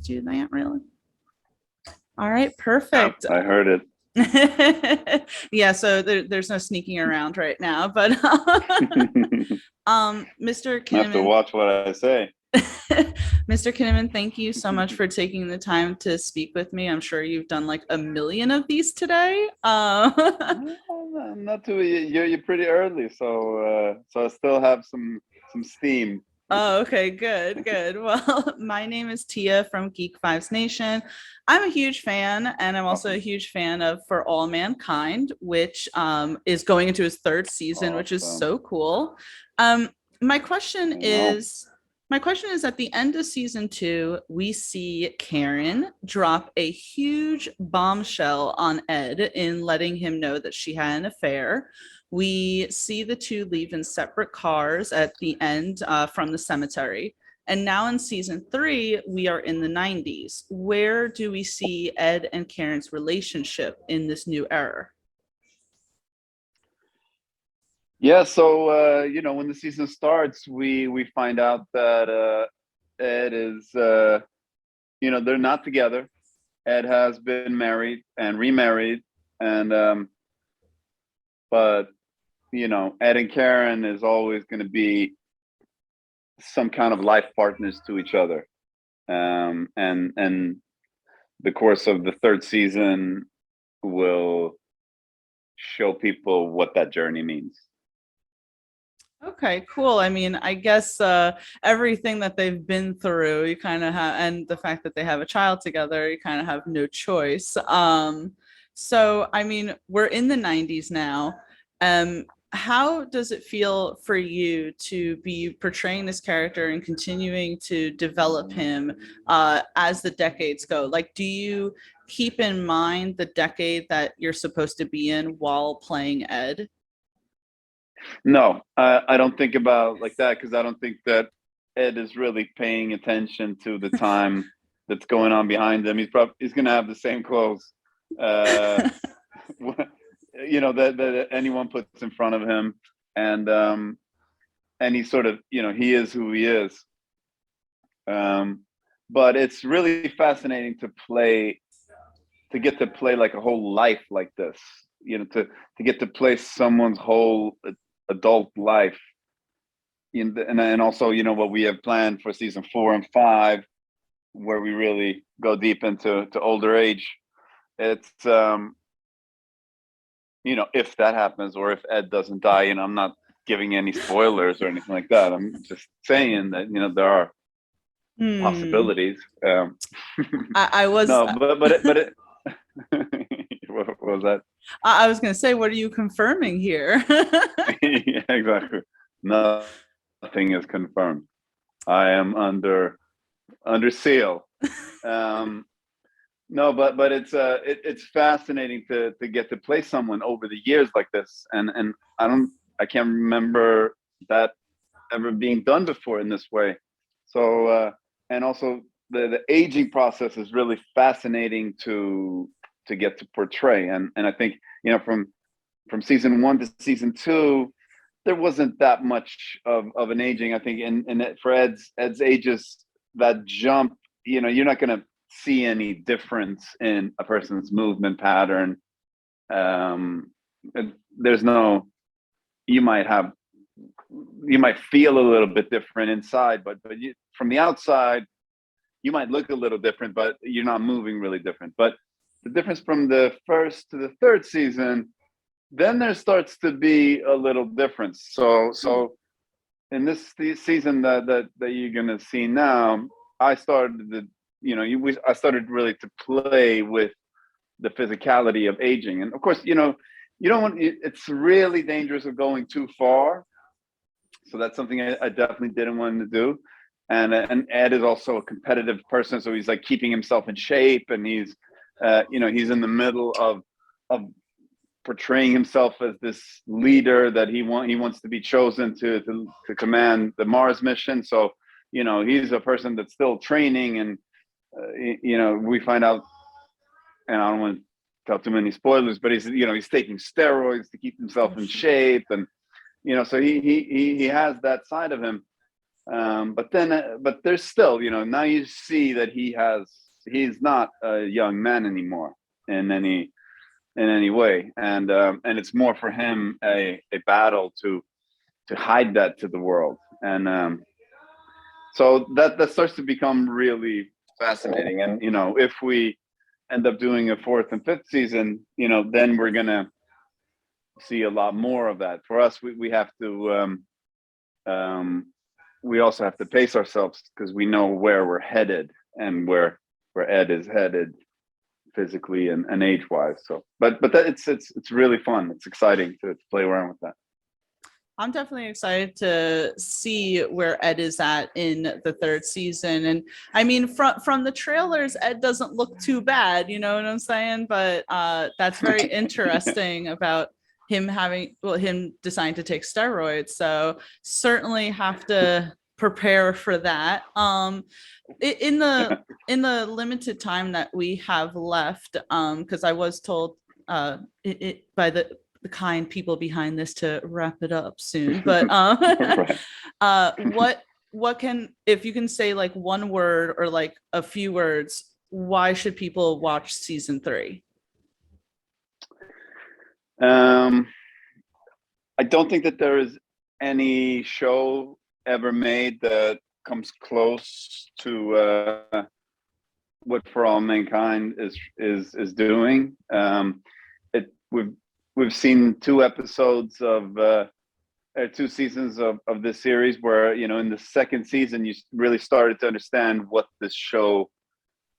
do that, really. All right, perfect. I heard it. Yeah, so there's no sneaking around right now, but Mr. I have to Kinnaman, watch what I say. Mr. Kinnaman, thank you so much for taking the time to speak with me. I'm sure you've done like a million of these today. Not too. You're pretty early, so I still have some steam. Oh, okay, good, good. Well, my name is Tia from Geek Fives Nation. I'm a huge fan, and I'm also a Awesome. huge fan of For All Mankind, which is going into its third season, which is Awesome. so cool. Um, my question I know. is, my question is, at the end of season 2, we see Karen drop a huge bombshell on Ed in letting him know that she had an affair. We see the two leave in separate cars at the end from the cemetery. And now in season 3, we are in the 90s. Where do we see Ed and Karen's relationship in this new era? Yeah. So when the season starts, we find out that Ed is they're not together. Ed has been married and remarried, and but Ed and Karen is always going to be some kind of life partners to each other. And the course of the third season will show people what that journey means. Okay, cool. I mean, I guess everything that they've been through, you kind of have, and the fact that they have a child together, you kind of have no choice. So, I mean, we're in the 90s now. How does it feel for you to be portraying this character and continuing to develop him as the decades go? Like, do you keep in mind the decade that you're supposed to be in while playing Ed? No, I don't think about like that because I don't think that Ed is really paying attention to the time that's going on behind him. He's going to have the same clothes, uh, that anyone puts in front of him, and he's sort of he is who he is. But it's really fascinating to get to play like a whole life like this. To get to play someone's whole adult life, and also what we have planned for season 4 and 5, where we really go deep into older age. It's if that happens or if Ed doesn't die, I'm not giving any spoilers or anything like that. I'm just saying that there are Hmm. possibilities. I was No, but it what was that? I was going to say, what are you confirming here? Yeah, exactly. Nothing is confirmed. I am under seal. Um, no, but it's fascinating to get to play someone over the years like this, and I can't remember that ever being done before in this way. So and also the aging process is really fascinating to get to portray, and I think from season 1 to season 2, there wasn't that much of an aging. I think for Ed's ages, that jump, you're not going to see any difference in a person's movement pattern. Um, there's no, you might feel a little bit different inside, but from the outside, you might look a little different, but you're not moving really different. But the difference from the first to the third season, then there starts to be a little difference. So in this season that you're gonna see now, I started I started really to play with the physicality of aging, and of course, you don't want it's really dangerous of going too far. So that's something I definitely didn't want to do. And Ed is also a competitive person, so he's like keeping himself in shape, and he's in the middle of portraying himself as this leader that he wants to be chosen to command the Mars mission. So he's a person that's still training, and we find out, and I don't want to tell too many spoilers, but he's taking steroids to keep himself in shape, and so he has that side of him. But there's still, now you see that he's not a young man anymore in any way, and it's more for him a battle to hide that to the world, and so that starts to become really fascinating. And if we end up doing a fourth and fifth season, then we're gonna see a lot more of that. For us, we have to we also have to pace ourselves, because we know where we're headed and where Ed is headed physically and age wise. So but that it's really fun. It's exciting to play around with that. I'm definitely excited to see where Ed is at in the third season. And I mean, from the trailers, Ed doesn't look too bad, you know what I'm saying? But that's very interesting about him deciding to take steroids. So certainly have to prepare for that. In the limited time that we have left, because I was told by the kind people behind this to wrap it up soon, but Right. what can, if you can say like one word or like a few words, why should people watch season 3? I don't think that there is any show ever made that comes close to what For All Mankind is doing. We've seen 2 episodes of 2 seasons of this series, where in the second season you really started to understand what this show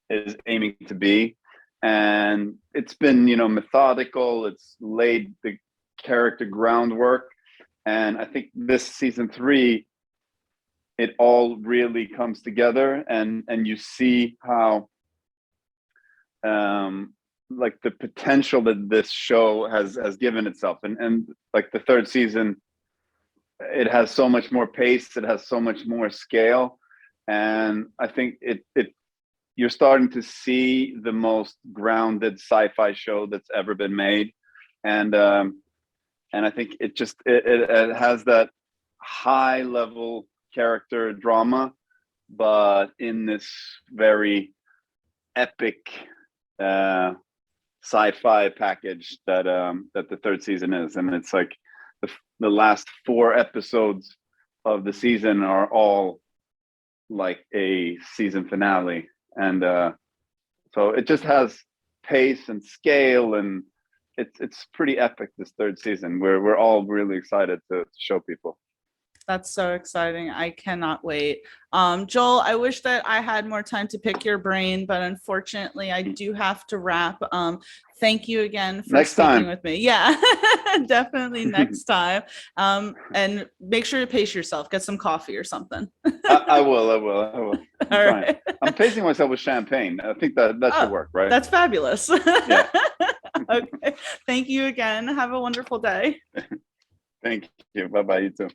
is aiming to be, and it's been methodical. It's laid the character groundwork, and I think this season 3, it all really comes together, and you see how like the potential that this show has given itself, and like the third season, it has so much more pace, it has so much more scale, and I think it you're starting to see the most grounded sci-fi show that's ever been made, and I think it has that high level character drama, but in this very epic sci-fi package that the third season is. And it's like the last 4 episodes of the season are all like a season finale, and so it just has pace and scale, and it's pretty epic, this third season. We're all really excited to show people. That's so exciting. I cannot wait. Joel, I wish that I had more time to pick your brain, but unfortunately I do have to wrap. Thank you again for speaking with me. Yeah, definitely next time. And make sure to pace yourself, get some coffee or something. I will. All right. I'm pacing myself with champagne. I think that should work, right? That's fabulous. Yeah. Okay. Thank you again. Have a wonderful day. Thank you. Bye-bye. You too.